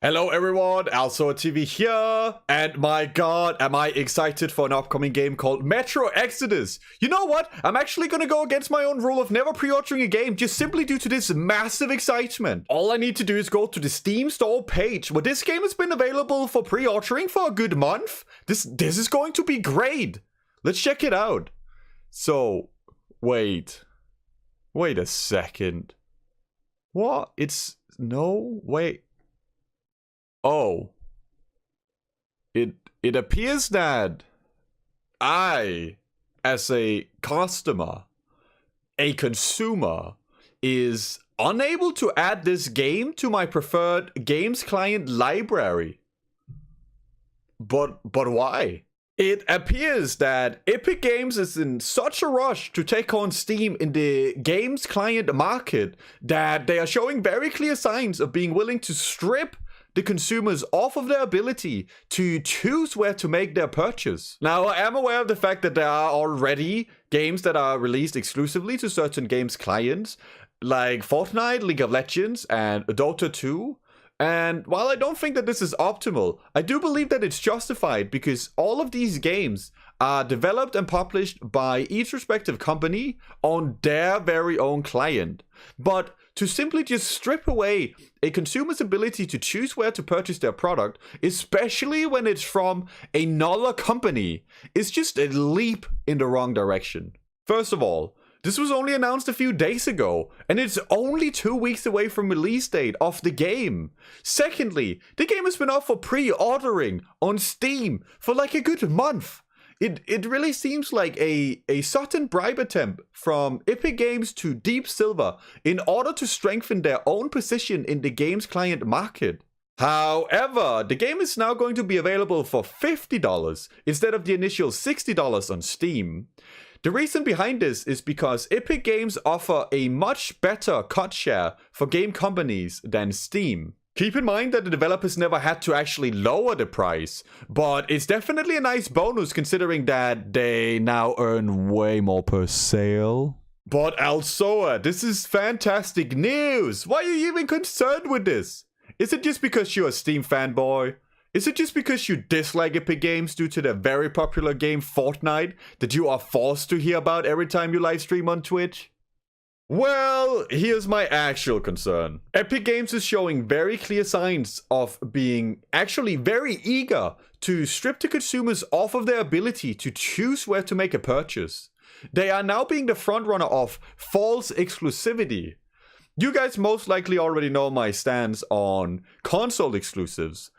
Hello everyone, AlsoaTV here, and my god, am I excited for an upcoming game called Metro Exodus. You know what? I'm actually gonna go against my own rule of never pre-ordering a game just simply due to this massive excitement. All I need to do is go to the Steam store page where this game has been available for pre-ordering for a good month. This is going to be great. Let's check it out. So, wait a second. What? Wait. Oh, it appears that I, as a customer, a consumer, is unable to add this game to my preferred games client library. But why? It appears that Epic Games is in such a rush to take on Steam in the games client market that they are showing very clear signs of being willing to strip the consumers off of their ability to choose where to make their purchase. Now, I am aware of the fact that there are already games that are released exclusively to certain games clients, like Fortnite, League of Legends, and Dota 2. And while I don't think that this is optimal, I do believe that it's justified because all of these games are developed and published by each respective company on their very own client. But to simply just strip away a consumer's ability to choose where to purchase their product, especially when it's from another company, is just a leap in the wrong direction. First of all, this was only announced a few days ago, and it's only 2 weeks away from release date of the game. Secondly, the game has been up for pre-ordering on Steam for like a good month. It really seems like a sudden bribe attempt from Epic Games to Deep Silver in order to strengthen their own position in the games client market. However, the game is now going to be available for $50 instead of the initial $60 on Steam. The reason behind this is because Epic Games offer a much better cut share for game companies than Steam. Keep in mind that the developers never had to actually lower the price, but it's definitely a nice bonus considering that they now earn way more per sale. But Alsoa, this is fantastic news! Why are you even concerned with this? Is it just because you're a Steam fanboy? Is it just because you dislike Epic Games due to their very popular game Fortnite that you are forced to hear about every time you livestream on Twitch? Well, here's my actual concern. Epic Games is showing very clear signs of being actually very eager to strip the consumers off of their ability to choose where to make a purchase. They are now being the frontrunner of false exclusivity. You guys most likely already know my stance on console exclusives.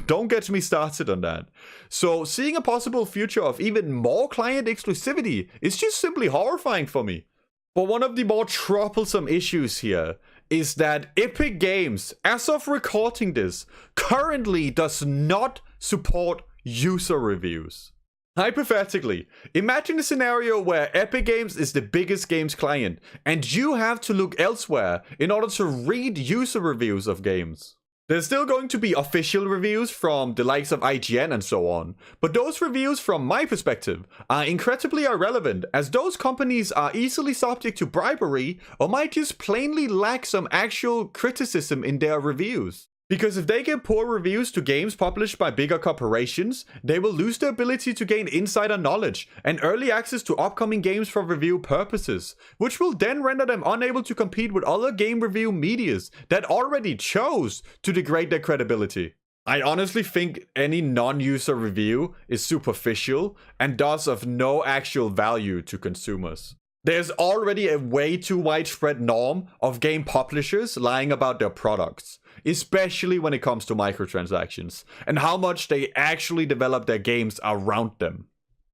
Don't get me started on that. So seeing a possible future of even more client exclusivity is just simply horrifying for me. But one of the more troublesome issues here is that Epic Games, as of recording this, currently does not support user reviews. Hypothetically, imagine a scenario where Epic Games is the biggest games client and you have to look elsewhere in order to read user reviews of games. There's still going to be official reviews from the likes of IGN and so on, but those reviews from my perspective are incredibly irrelevant as those companies are easily subject to bribery or might just plainly lack some actual criticism in their reviews. Because if they give poor reviews to games published by bigger corporations, they will lose their ability to gain insider knowledge and early access to upcoming games for review purposes, which will then render them unable to compete with other game review medias that already chose to degrade their credibility. I honestly think any non-user review is superficial and thus of no actual value to consumers. There's already a way too widespread norm of game publishers lying about their products, especially when it comes to microtransactions and how much they actually develop their games around them.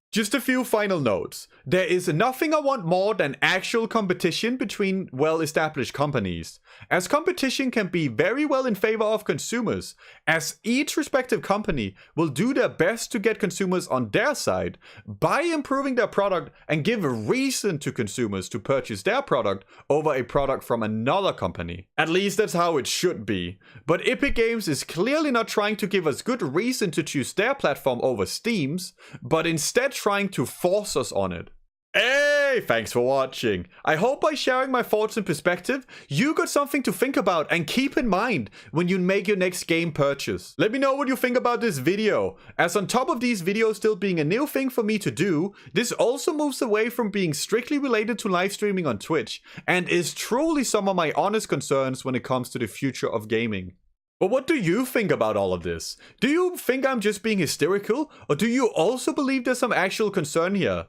Just a few final notes. There is nothing I want more than actual competition between well-established companies, as competition can be very well in favor of consumers, as each respective company will do their best to get consumers on their side by improving their product and give a reason to consumers to purchase their product over a product from another company. At least that's how it should be. But Epic Games is clearly not trying to give us good reason to choose their platform over Steam's, but instead trying to force us on it. Hey, thanks for watching. I hope by sharing my thoughts and perspective, you got something to think about and keep in mind when you make your next game purchase. Let me know what you think about this video, as on top of these videos still being a new thing for me to do, this also moves away from being strictly related to live streaming on Twitch, and is truly some of my honest concerns when it comes to the future of gaming. But what do you think about all of this? Do you think I'm just being hysterical, or do you also believe there's some actual concern here?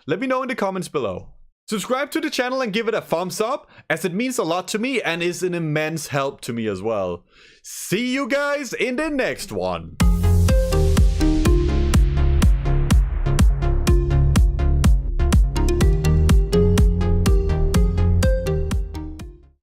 Let me know in the comments below. Subscribe to the channel and give it a thumbs up, as it means a lot to me and is an immense help to me as well. See you guys in the next one.